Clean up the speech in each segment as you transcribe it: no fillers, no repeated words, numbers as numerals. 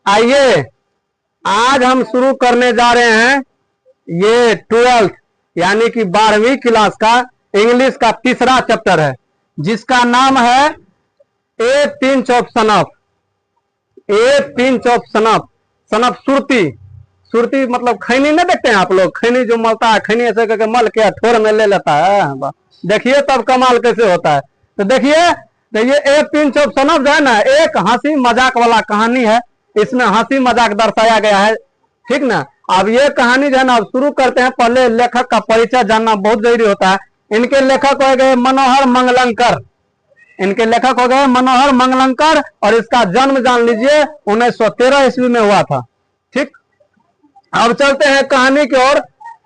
आइए आज हम शुरू करने जा रहे हैं ये 12th यानी कि 12वीं क्लास का इंग्लिश का तीसरा चैप्टर है, जिसका नाम है a pinch of snuff. A pinch of snuff. Snuff सुरती। सुरती मतलब खैनी नहीं देखते हैं आप लोग? खैनी जो मलता है, खैनी ऐसे करके मल के ठोर में ले लेता है। देखिए तब कमाल कैसे होता है। तो देखिए, तो ये ए पिंच ऑफ सनफ जो है ना, एक हंसी मजाक वाला कहानी है। इसमें हंसी मजाक दर्शाया गया है, ठीक ना। अब ये कहानी जो है ना, अब शुरू करते हैं। पहले लेखक का परिचय जानना बहुत जरूरी होता है। इनके लेखक हो गए मनोहर मंगलंकर। इनके लेखक हो गए मनोहर मंगलंकर, और इसका जन्म जान लीजिए 1913 ईस्वी में हुआ था, ठीक। अब चलते हैं कहानी की ओर।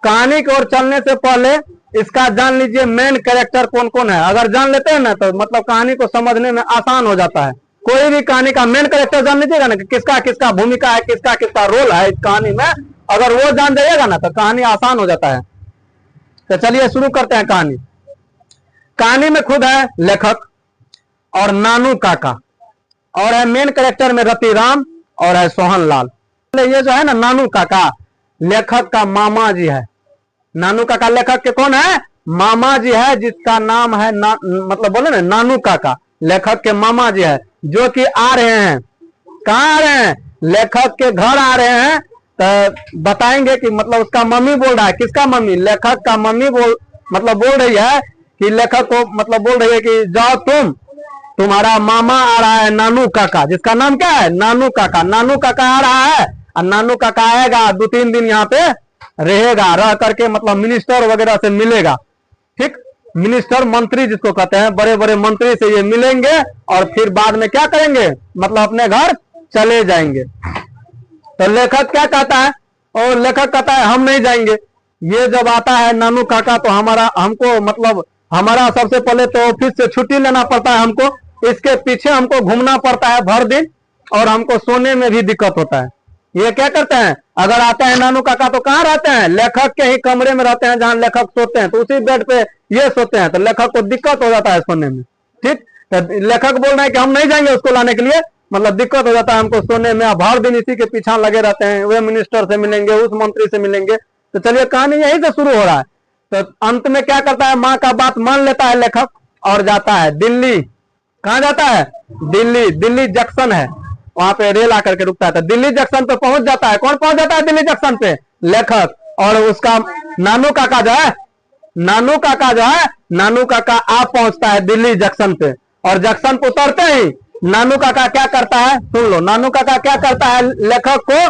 कहानी की ओर चलने से पहले इसका जान लीजिए मेन कैरेक्टर कौन कौन है। अगर जान लेते हैं ना तो मतलब कहानी को समझने में आसान हो जाता है। कोई भी कहानी का मेन कैरेक्टर जान लीजिएगा ना कि किसका किसका भूमिका है, किसका किसका रोल है इस कहानी में, अगर वो जान जाइएगा ना तो कहानी आसान हो जाता है। तो चलिए शुरू करते हैं कहानी। कहानी में खुद है लेखक और नानू काका, और है मेन कैरेक्टर में रतिराम और है सोहन लाल। ये जो है ना नानू काका, लेखक का मामा जी है। नानू काका लेखक के कौन है? मामा जी है, जिसका नाम है मतलब बोले ना नानू काका, लेखक के मामा जी है, जो कि आ रहे हैं। कहाँ आ रहे हैं? लेखक के घर आ रहे हैं। तो बताएंगे कि मतलब उसका मम्मी बोल रहा है। किसका मम्मी? लेखक का मम्मी बोल रही है कि लेखक को मतलब बोल रही है कि जाओ तुम्हारा मामा आ रहा है नानू काका, जिसका नाम क्या है? नानू काका। नानू काका आ रहा है, और नानू काका आएगा 2-3 दिन यहाँ पे रहेगा, रह करके मतलब मिनिस्टर वगैरह से मिलेगा, ठीक। मिनिस्टर मंत्री जिसको कहते हैं, बड़े बड़े मंत्री से ये मिलेंगे, और फिर बाद में क्या करेंगे, मतलब अपने घर चले जाएंगे। तो लेखक क्या कहता है? और लेखक कहता है हम नहीं जाएंगे। ये जब आता है नानू काका तो हमको मतलब हमारा सबसे पहले तो ऑफिस से छुट्टी लेना पड़ता है हमको। इसके पीछे हमको घूमना पड़ता है भर दिन, और हमको सोने में भी दिक्कत होता है। ये क्या करते हैं, अगर आते हैं नानू काका तो कहाँ रहते हैं? लेखक के ही कमरे में रहते हैं, जहाँ लेखक सोते हैं, तो उसी बेड पे ये सोते हैं। तो लेखक को दिक्कत हो जाता है सोने में, ठीक। तो लेखक बोल रहे हैं कि हम नहीं जाएंगे उसको लाने के लिए, मतलब दिक्कत हो जाता है हमको सोने में। अब हर दिन इसी के पीछा लगे रहते हैं, वे मिनिस्टर से मिलेंगे, उस मंत्री से मिलेंगे। तो चलिए कहानी यहीं से शुरू हो रहा है। तो अंत में क्या करता है, माँ का बात मान लेता है लेखक, और जाता है दिल्ली। कहाँ जाता है? दिल्ली। दिल्ली जंक्शन है, वहां पे रेल आकर के रुकता है। तो दिल्ली जंक्शन पे पहुंच जाता है। कौन पहुंच जाता है दिल्ली जंक्शन पे? लेखक। और उसका नानू काका जो है, नानू काका आप पहुंचता है दिल्ली जंक्शन पे। और जंक्शन पे उतरते ही नानू काका क्या करता है, सुन लो। नानू काका क्या करता है, लेखक को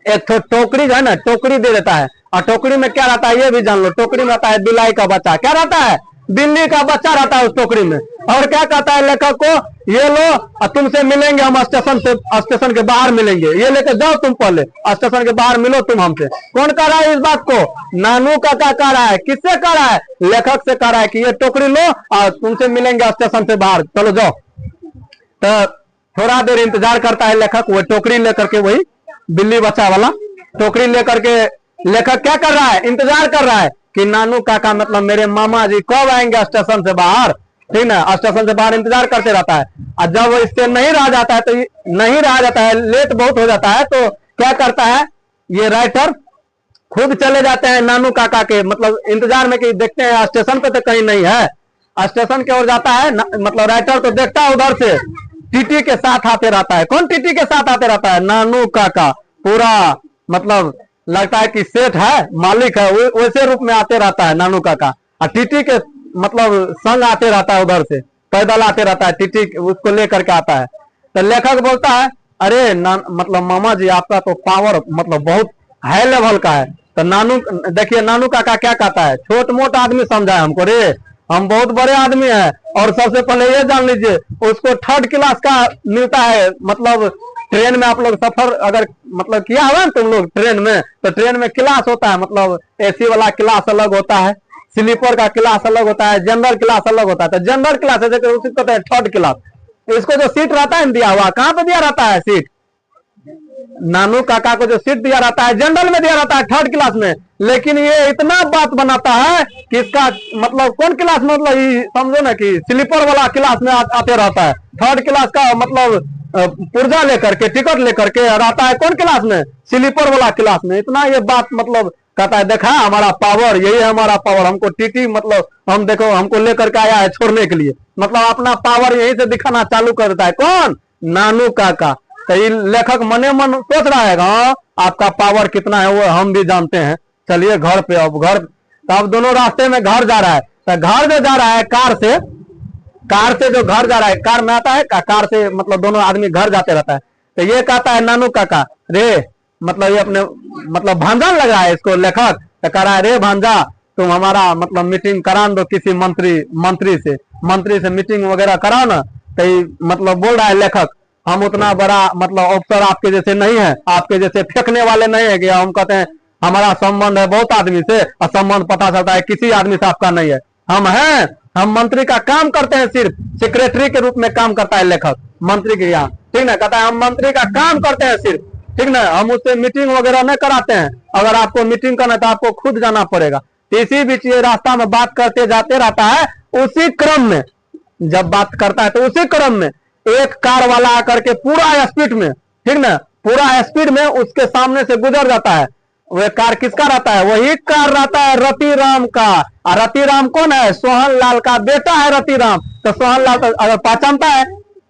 एक टोकरी जो है ना, टोकरी दे देता है। और टोकरी में क्या रहता है ये भी जान लो। टोकरी में रहता है बिलाई का बच्चा। क्या रहता है? बिल्ली का बच्चा रहता है उस टोकरी में। और क्या कहता है लेखक को, ये लो और तुमसे मिलेंगे हम स्टेशन के बाहर मिलेंगे, ये लेके जाओ तुम, पहले स्टेशन के बाहर मिलो तुम हमसे। कौन कह रहा है इस बात को? नानू काका कह रहा है। किससे कह रहा है? लेखक से कह रहा है कि ये टोकरी लो और तुमसे मिलेंगे स्टेशन से बाहर, चलो जाओ। तो थोड़ा देर इंतजार करता है लेखक, वो टोकरी लेकर के, वही बिल्ली बच्चा वाला टोकरी लेकर के लेखक क्या कर रहा है, इंतजार कर रहा है कि नानू काका मतलब मेरे मामा जी कब आएंगे स्टेशन से बाहर, ठीक ना। स्टेशन से बाहर इंतजार करते रहता है। और जब वो इससे नहीं रह जाता है, तो नहीं रह जाता है, लेट बहुत हो जाता है, तो क्या करता है ये राइटर, खुद चले जाते हैं नानू काका के मतलब इंतजार में कि देखते हैं स्टेशन पे तो कहीं नहीं है। स्टेशन की ओर जाता है, मतलब राइटर तो देखता है उधर से टीटी के साथ आते रहता है। कौन टीटी के साथ आते रहता है? नानू काका। पूरा मतलब लगता है कि सेठ है, मालिक है, वैसे रूप में आते रहता है नानू काका। और टीटी के मतलब संग आते रहता है, उधर से पैदल आते रहता है, टीटी उसको लेकर के आता है। तो लेखक बोलता है अरे मतलब मामा जी आपका तो पावर मतलब बहुत हाई लेवल का है। तो देखिए नानू काका क्या कहता है, छोट मोट आदमी समझा है हमको, रे हम बहुत बड़े आदमी हैं। और सबसे पहले ये जान लीजिए उसको 3rd क्लास का मिलता है। मतलब ट्रेन में आप लोग सफर अगर मतलब किया हुआ ना तुम लोग ट्रेन में, तो ट्रेन में क्लास होता है, मतलब एसी वाला क्लास अलग होता है, स्लीपर का क्लास अलग होता है, जनरल क्लास अलग होता है। तो जनरल क्लास है, उसी कहते हैं 3rd क्लास। इसको जो सीट रहता है दिया हुआ, कहाँ पे दिया रहता है सीट? नानू काका को जो सीट दिया रहता है जनरल में दिया रहता है 3rd क्लास में। लेकिन ये इतना बात बनाता है कि इसका मतलब कौन क्लास, मतलब समझो ना कि स्लीपर वाला क्लास में आते रहता है। 3rd क्लास का मतलब पुर्जा लेकर के, टिकट लेकर के रहता है कौन क्लास में, स्लीपर वाला क्लास में। इतना ये बात मतलब कहता है देखा हमारा पावर, यही है हमारा पावर, हमको टीटी मतलब हम देखो हमको लेकर के आया है छोड़ने के लिए, मतलब अपना पावर यहीं से दिखाना चालू कर देता है। कौन, नानू काका। तो ये लेखक मने मन सोच रहा है हाँ आपका पावर कितना है वो हम भी जानते हैं, चलिए घर पे। अब घर, तो अब दोनों रास्ते में घर जा रहा है, तो घर जो जा रहा है कार से जो घर जा रहा है, कार में आता है, कार से मतलब दोनों आदमी घर जाते रहता है। तो ये कहता है नानू काका रे, मतलब ये अपने मतलब भांजा लग रहा है इसको लेखक, तो कह रहा है रे भांजा तुम हमारा मतलब मीटिंग करा दो किसी मंत्री से मीटिंग वगैरह कराओ ना। तो मतलब बोल रहा है लेखक हम उतना बड़ा मतलब अफसर आपके जैसे नहीं है, आपके जैसे फेंकने वाले नहीं है कि हम कहते हैं हमारा संबंध है बहुत आदमी से और संबंध पता चलता है किसी आदमी से आपका नहीं है। हम हैं, हम मंत्री का काम करते हैं, सिर्फ सेक्रेटरी के रूप में काम करता है लेखक मंत्री के यहाँ, ठीक ना। कहता है हम मंत्री का काम करते हैं सिर्फ, ठीक ना, हम उससे मीटिंग वगैरह नहीं कराते हैं, अगर आपको मीटिंग करना है तो आपको खुद जाना पड़ेगा। इसी बीच ये रास्ता में बात करते जाते रहता है, उसी क्रम में जब बात करता है तो उसी क्रम में एक कार वाला आकर के पूरा स्पीड में, ठीक ना, पूरा स्पीड में उसके सामने से गुजर जाता है। वह कार किसका रहता है, वही कार रहता है रतिराम का। और रतिराम कौन है, सोहन लाल का बेटा है रतिराम। तो सोहन लाल तो अगर पहचानता है,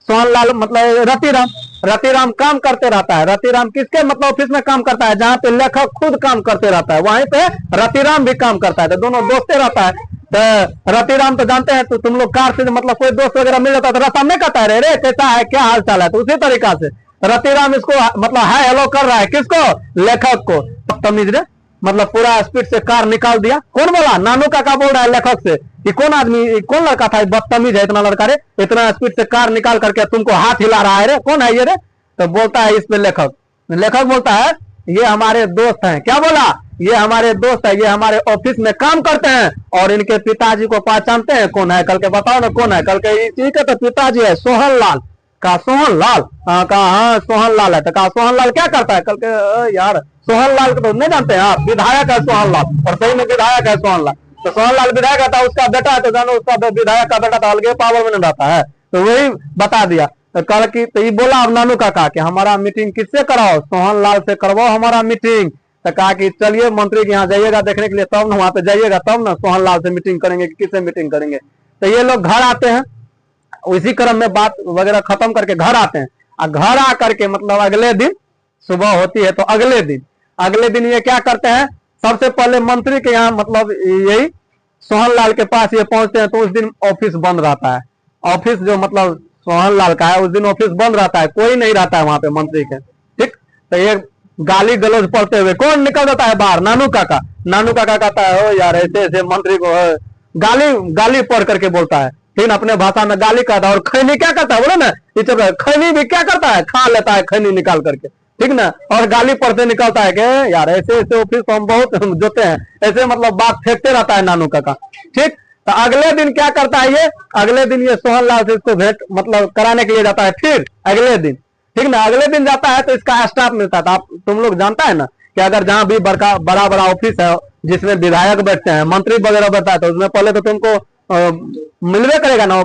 सोहन लाल मतलब रतिराम काम करते रहता है। रतिराम किसके मतलब ऑफिस में काम करता है, जहां पे लेखक खुद काम करते रहता है वहीं पे रतिराम भी काम करता है। तो दोनों दोस्ते रहता है। तो रतिराम तो जानते हैं, तो तुम लोग कार से मतलब कोई दोस्त वगैरह मिल जाता है तो रास्ता में कहता है रे कैसा है क्या हाल चाल है। तो उसी तरीका से रतिराम इसको मतलब हाय हेलो कर रहा है, किसको, लेखक को। बदतमीज रे, मतलब पूरा स्पीड से कार निकाल दिया। कौन बोला, नानू काका बोल रहा है लेखक से कि कौन आदमी कौन लड़का था बदतमीज है, इतना लड़का रे इतना स्पीड से कार निकाल करके तुमको हाथ हिला रहा है रे, कौन है ये रे। तो बोलता है इस पे लेखक बोलता है ये हमारे दोस्त हैं। क्या बोला, ये हमारे दोस्त है, ये हमारे ऑफिस में काम करते हैं और इनके पिताजी को पहचानते हैं, कौन है, कल के बताओ ना कौन है। कल के इसी के तो पिताजी है सोहन लाल। कहा सोहन लाल, कहा हाँ सोहन लाल है। तो कहा सोहन लाल क्या करता है, कल के यार सोहन लाल को तो नहीं जानते हैं आप, विधायक है सोहन लाल, और सही में विधायक है सोहन लाल। तो सोहन लाल विधायक था, उसका बेटा है तो जानो उसका विधायक का बेटा था, अलगे पावर में नहीं रहता है। तो वही बता दिया। तो कल की तो ये बोला अब नानू काका कि हमारा मीटिंग किससे कराओ, सोहन लाल से करवाओ हमारा मीटिंग। तो कहा कि चलिए मंत्री के यहाँ जाइएगा देखने के लिए, तब ना वहां पे जाइएगा तब ना सोहन लाल से मीटिंग करेंगे कि किससे मीटिंग करेंगे। तो ये लोग घर आते हैं, उसी क्रम में बात वगैरह खत्म करके घर आते हैं। और घर आकर के मतलब अगले दिन सुबह होती है, तो अगले दिन ये क्या करते हैं, सबसे पहले मंत्री के यहाँ मतलब यही सोहन लाल के पास ये पहुंचते हैं। तो उस दिन ऑफिस बंद रहता है, ऑफिस जो मतलब सोहन लाल का है उस दिन ऑफिस बंद रहता है, कोई नहीं रहता है वहां पे मंत्री के, ठीक। तो ये गाली गलौज पढ़ते हुए कौन निकल जाता है बाहर, नानू काका कहता है ओ यार ऐसे ऐसे मंत्री को गाली पढ़ करके बोलता है, ठीक, अपने भाषा में गाली कहता है। और खैनी क्या करता है बोले ना, खैनी भी क्या करता है, खा लेता है खैनी निकाल करके, ठीक ना, और गाली पढ़ते निकलता है कि यार ऐसे ऐसे ऑफिस तो हम बहुत जोते हैं, ऐसे मतलब बात फेंकते रहता है नानू काका, ठीक। तो अगले दिन क्या करता है ये, अगले दिन ये सोहन लाल से इसको भेंट मतलब कराने के लिए जाता है। फिर अगले दिन, ठीक ना, अगले दिन जाता है तो इसका स्टाफ मिलता था। तुम लोग जानता है ना कि अगर जहां भी बड़ा ऑफिस है जिसमें विधायक बैठते हैं, मंत्री वगैरह बैठता है, तो उसमें पहले तो तुमको मिलवे करेगा ना,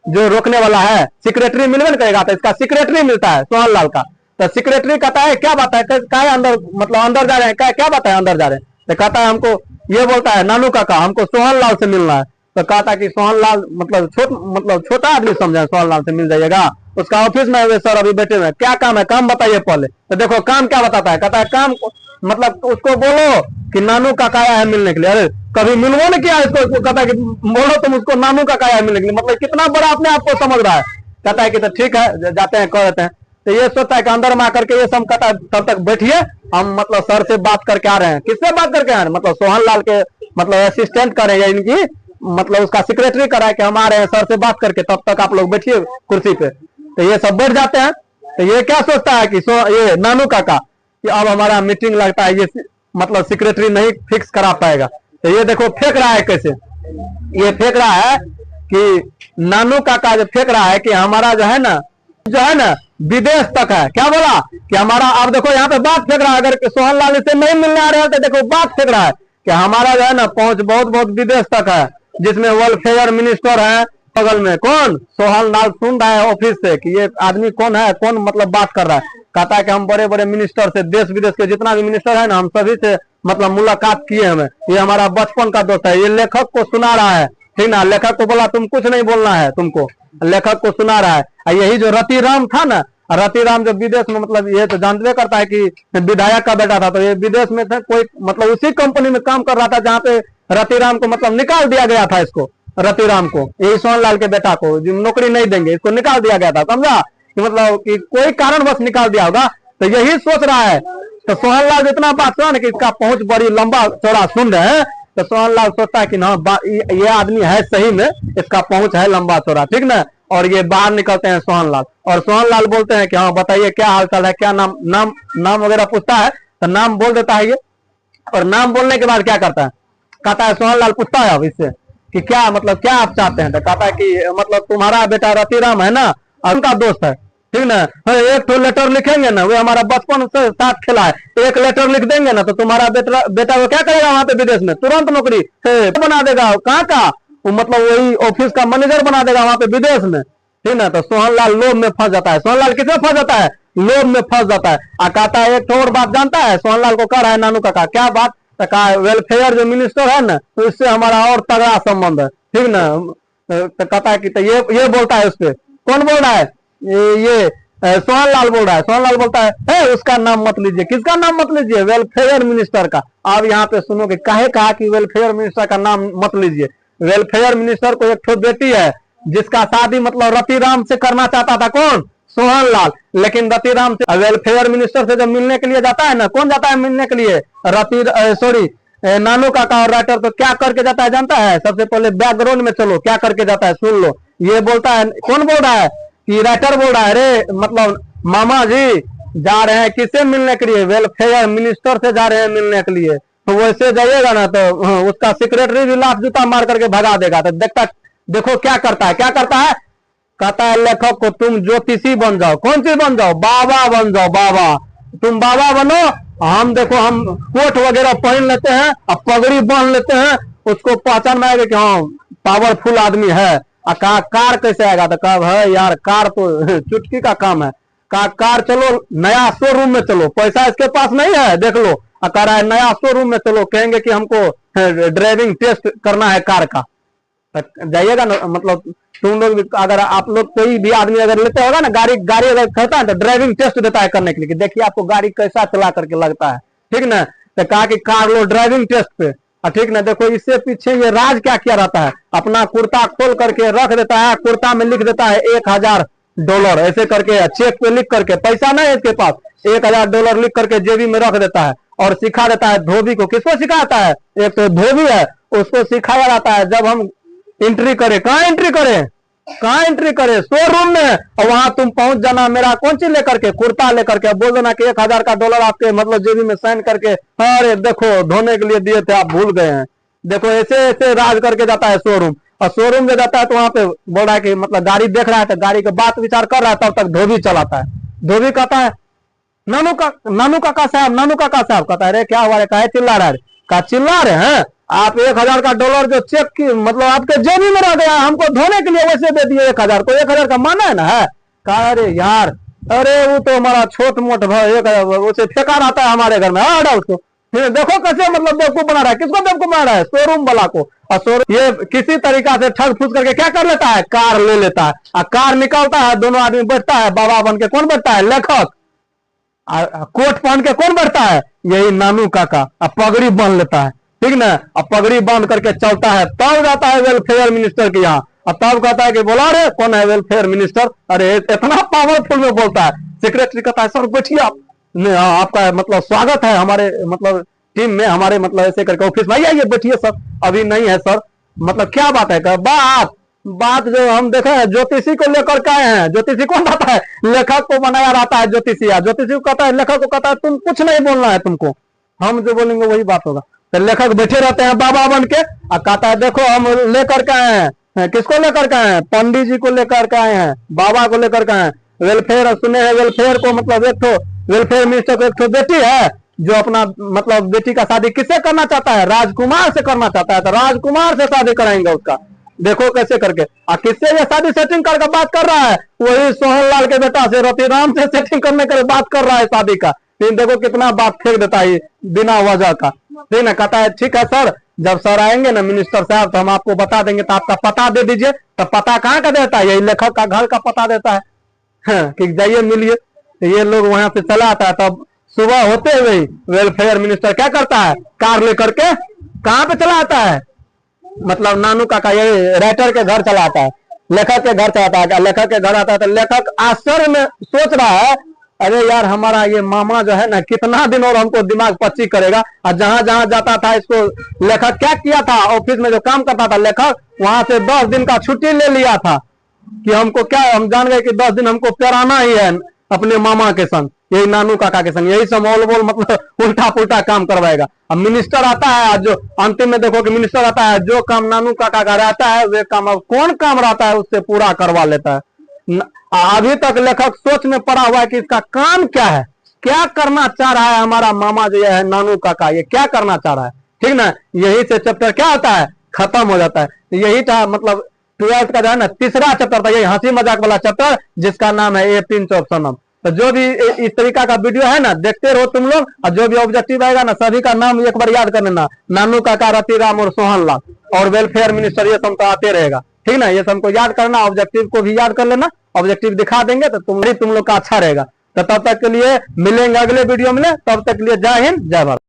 जो रोकने वाला है सेक्रेटरी मिलवे करेगा। तो इसका सेक्रेटरी मिलता है सोहन लाल का। तो सेक्रेटरी कहता है क्या बात है, क्या अंदर मतलब अंदर जा रहे हैं, क्या बात है अंदर जा रहे हैं। तो कहता है हमको, ये बोलता है नानू काका हमको सोहन लाल से मिलना है। तो कहता कि सोहन लाल मतलब छोटा आदमी समझा, सोहन लाल से मिल जाइएगा, उसका ऑफिस में हुए सर अभी बैठे हुए, क्या काम है, काम बताइए पहले। तो देखो काम क्या बताता है, कहता है काम मतलब उसको बोलो कि नानू काका आया है मिलने के लिए। अरे कभी मिलवो नहीं किया इसको, कहता है कि बोलो तुम उसको नानू काका आया है मिलने के लिए, मतलब कितना बड़ा अपने आप को समझ रहा है। कहता है कि तो ठीक है जाते हैं कर देते हैं। तो ये सोचता है कि अंदर में आकर के ये सब कहता है तब तक बैठिए हम मतलब सर से बात करके आ रहे हैं। किससे बात करके आ रहे हैं, मतलब सोहन लाल के मतलब असिस्टेंट कर रहे हैं, इनकी मतलब उसका सेक्रेटरी कर रहा है कि हम आ रहे हैं सर से बात करके, तब तक आप लोग बैठिए कुर्सी पे। तो ये सब बैठ जाते हैं। तो ये क्या सोचता है कि ये नानू काका कि अब हमारा मीटिंग लगता है ये मतलब सेक्रेटरी नहीं फिक्स करा पाएगा। तो ये देखो फेंक रहा है कैसे, ये फेंक रहा है कि नानू काका जो फेंक रहा है कि हमारा जो है ना विदेश तक है। क्या बोला कि हमारा, अब देखो यहाँ पे बात फेंक रहा है, अगर सोहन लाल से नहीं मिलने आ रहे हैं तो देखो बात फेंक रहा है कि हमारा जो है ना पहुंच बहुत विदेश तक है, जिसमें वेलफेयर मिनिस्टर है, बगल में कौन सोहन लाल सुन रहा है ऑफिस से कि ये आदमी कौन है, कौन मतलब बात कर रहा है। कहता है कि हम बड़े बड़े मिनिस्टर से, देश विदेश के जितना भी मिनिस्टर है ना, हम सभी से मतलब मुलाकात किए हमें, ये हमारा बचपन का दोस्त है। ये लेखक को सुना रहा है, ठीक ना। लेखक को बोला तुम कुछ नहीं बोलना है तुमको, लेखक को सुना रहा है। यही जो रतिराम था ना, रतिराम जो विदेश में, मतलब ये तो जानते करता है कि विधायक का बेटा था, तो ये विदेश में था, कोई मतलब उसी कंपनी में काम कर रहा था जहाँ पे रतिराम को मतलब निकाल दिया गया था। इसको रतिराम को, यही सोहनलाल के बेटा को जो नौकरी नहीं देंगे, इसको निकाल दिया गया था, समझा कि मतलब कि कोई कारणवश निकाल दिया होगा। तो यही सोच रहा है। तो सोहनलाल इतना बात सुना कि इसका पहुंच बड़ी लंबा चौड़ा सुन रहे हैं, तो सोहनलाल सोचता है कि ना ये आदमी है सही में, इसका पहुंच है लंबा चौड़ा, ठीक ना। और ये बाहर निकलते हैं सोहनलाल, और सोहनलाल बोलते हैं कि हाँ बताइए क्या हाल चाल है, क्या नाम नाम नाम वगैरह पूछता है, तो नाम बोल देता है ये। और नाम बोलने के बाद क्या करता है, कहता है सोहनलाल पूछता है अब इससे कि क्या मतलब क्या आप चाहते हैं। तो कहता है कि मतलब तुम्हारा बेटा रतिराम है ना, उनका दोस्त है, ठीक ना। एक तो लेटर लिखेंगे ना, वो हमारा बचपन से साथ खेला है, एक लेटर लिख देंगे ना तो तुम्हारा बेटा वो क्या करेगा वहां पे विदेश में, तुरंत नौकरी बना देगा। कहाँ का वो, मतलब वही ऑफिस का मैनेजर बना देगा वहां पे विदेश में, ठीक ना। तो सोहनलाल लोभ में फंस जाता है। सोहनलाल किसमें फंस जाता है, लोभ में फंस जाता है। कहता है एक और बात जानता है, सोहनलाल को कह रहा है नानू काका, क्या बात। तो कहा वेलफेयर जो मिनिस्टर है ना, तो इससे हमारा और तगड़ा संबंध है, ठीक ना। तो कहता है कि तो ये बोलता है, उसपे कौन बोल रहा है, ये सोहनलाल बोल रहा है। सोहनलाल बोलता है उसका नाम मत लीजिए। किसका नाम मत लीजिए, वेलफेयर मिनिस्टर का। आप यहाँ पे सुनोगे काहे कहा कि वेलफेयर मिनिस्टर का नाम मत लीजिए। वेलफेयर मिनिस्टर को एक ठो बेटी है जिसका शादी मतलब रतिराम से करना चाहता था, कौन, सोहनलाल। लेकिन रतिराम से वेलफेयर मिनिस्टर से जब मिलने के लिए जाता है ना, कौन जाता है मिलने के लिए, नानू काका और राइटर। तो क्या करके जाता है जानता है, सबसे पहले बैकग्राउंड में चलो क्या करके जाता है सुन लो। ये बोलता है, कौन बोल रहा है कि राइटर बोल रहा है, अरे मतलब मामा जी जा रहे हैं किससे मिलने के लिए, वेलफेयर मिनिस्टर से जा रहे हैं मिलने के लिए। तो वैसे जाइएगा ना तो उसका सेक्रेटरी भी लाख जूता मार करके भगा देगा। तो देखो क्या करता है, क्या करता है। कहता है लेखक को तुम ज्योतिषी बन जाओ। कौन सी बन जाओ, बाबा बन जाओ, बाबा। तुम बाबा बनो, हम देखो हम कोट वगैरह पहन लेते हैं, अब पगड़ी बांध लेते हैं, उसको पहचान में आएगा कि हाँ पावरफुल आदमी है। कहा कार कैसे आएगा, तो कहा है यार कार तो चुटकी का काम है। कहा कार चलो नया शोरूम में चलो, पैसा इसके पास नहीं है देख लो। कह रहा है नया शोरूम में चलो, कहेंगे कि हमको ड्राइविंग टेस्ट करना है कार का। जाइएगा ना, मतलब तुम लोग अगर आप लोग कोई भी आदमी अगर लेते होगा ना गाड़ी अगर करता है तो ड्राइविंग टेस्ट देता है करने के लिए, देखिए आपको गाड़ी कैसा चला करके लगता है, ठीक ना। तो कहा कि कार लो ड्राइविंग टेस्ट पे, ठीक ना। देखो इससे पीछे ये राज क्या किया रहता है, अपना कुर्ता खोल करके रख देता है, कुर्ता में लिख देता है $1000 ऐसे करके, चेक पे लिख करके, पैसा नहीं है इसके पास, $1000 लिख करके जेबी में रख देता है। और सिखा देता है धोबी को। किसको सिखाता है, एक तो धोबी है उसको सिखाया जाता है जब हम एंट्री करे, कहाँ एंट्री करे, शोरूम में। और वहां तुम पहुंच जाना मेरा कौन चीज लेकर के, कुर्ता लेकर के, बोल देना कि $1000 आपके मतलब जेबी में साइन करके, अरे देखो धोने के लिए दिए थे आप भूल गए हैं। देखो ऐसे ऐसे राज करके जाता है शोरूम। और शोरूम में जाता है तो वहां पे बोल रहा है कि मतलब गाड़ी देख रहा है, तो गाड़ी का बात विचार कर रहा है, तब तक धोबी चलाता है। धोबी कहता है नानू काका साहब। कहता है अरे क्या हुआ, कहा चिल्ला रहा है, कहा चिल्ला रहे हैं आप, $1000 जो चेक की मतलब आपके जेबी में रह गया, हमको धोने के लिए वैसे दे दिए 1000 को, 1000 का माना है ना है। कहा अरे यार, अरे वो तो हमारा छोट मोट उसे फेंका रहता है हमारे घर में, हटा उसको। देखो कैसे मतलब बेवकूफ बना रहा है, किसको बेवकूफ बना रहा है, शोरूम वाला को। और शोरूम ये किसी तरीका से ठग फूस करके क्या कर लेता है, कार ले लेता है। और कार निकालता है, दोनों आदमी बैठता है, बाबा बन के कौन बैठता है, लेखक। कोट पहन के कौन बैठता है, यही नानू काका। पगड़ी बांध लेता है, ठीक ना। अब पगड़ी बांध करके चलता है, तब जाता है वेलफेयर मिनिस्टर के यहाँ। और तब कहता है कि बोला अरे कौन है वेलफेयर मिनिस्टर, अरे इतना पावरफुल में बोलता है। सेक्रेटरी कहता है सर बैठिए आप, आपका मतलब स्वागत है हमारे मतलब टीम में, हमारे मतलब ऐसे करके ऑफिस में आइए बैठिए सर। अभी नहीं है सर, मतलब क्या बात है, बात जो हम देखे हैं ज्योतिषी को लेकर के आए हैं। ज्योतिषी कौन रहता है, लेखक को बनाया रहता है ज्योतिषी। ज्योतिषी को कहता है, लेखक को कहता है तुम कुछ नहीं बोलना है तुमको, हम जो बोलेंगे वही बात होगा। तो लेखक बैठे रहते हैं बाबा बन के, और कहता है देखो हम लेकर के आए हैं, किसको लेकर के आए हैं, पंडित जी को लेकर के आए हैं, बाबा को लेकर के आए हैं। वेलफेयर सुने हैं, वेलफेयर को मतलब एक तो वेलफेयर मिनिस्टर को एक तो बेटी है जो अपना मतलब बेटी का शादी किससे करना चाहता है, राजकुमार से करना चाहता है। तो राजकुमार से शादी कराएंगे उसका, देखो कैसे करके। किससे ये शादी सेटिंग करके बात कर रहा है? वही सोहन लाल के बेटा से, रतिराम से सेटिंग करने के लिए बात कर रहा है शादी का। फिर देखो कितना बात फेंक देता है बिना वजह का। ठीक ना, कहता है ठीक है सर, जब सर आएंगे ना मिनिस्टर साहब तो हम आपको बता देंगे, तो आपका पता दे दीजिए। तो पता कहाँ का देता है? यही लेखक का घर का पता देता है, कि जाइए मिलिए। ये लोग वहां से चला आता है। तब सुबह होते हुए वेलफेयर मिनिस्टर क्या करता है? कार लेकर के कहाँ पे चला आता है? मतलब नानू काका ये राइटर के घर चला आता है, लेखक के घर चलाता है। लेखक के घर आता है तो लेखक आश्चर्य में सोच रहा है, अरे यार हमारा ये मामा जो है ना कितना दिन और हमको दिमाग पच्ची करेगा। और जहां जहां जाता था इसको लेखक क्या किया था, ऑफिस में जो काम करता था लेखक, वहां से 10 दिन का छुट्टी ले लिया था कि हमको क्या, हम जान गए कि 10 दिन हमको पेराना ही है अपने मामा के संग, यही नानू काका के संग। यही सब मोल बोल मतलब उल्टा पुल्टा काम करवाएगा। अब मिनिस्टर आता है, जो अंतिम में देखो कि मिनिस्टर आता है, जो काम नानू काका का रहता है वे काम, अब कौन काम रहता है उससे पूरा करवा लेता है। अभी तक लेखक सोच में पड़ा हुआ है कि इसका काम क्या है, क्या करना चाह रहा है हमारा मामा जो है नानू काका, ये क्या करना चाह रहा है। ठीक ना, यही से चैप्टर क्या होता है, खत्म हो जाता है। यही था मतलब 12th का जो है ना तीसरा चैप्टर था, ये हंसी मजाक वाला चैप्टर जिसका नाम है ए पिंच ऑफ सनम। तो जो भी इस तरीका का वीडियो है ना देखते रहो तुम लोग, और जो भी ऑब्जेक्टिव आएगा ना सभी का नाम एक बार याद कर लेना, नानू काका, रतिराम और सोहन लाल और वेलफेयर मिनिस्टर, ये सब तो आते रहेगा। ठीक ना, ये सबको याद करना, ऑब्जेक्टिव को भी याद कर लेना, ऑब्जेक्टिव दिखा देंगे तो तुम लोग का अच्छा रहेगा। तो तब तक के लिए मिलेंगे अगले वीडियो में, तब तक के लिए जय हिंद जय भारत।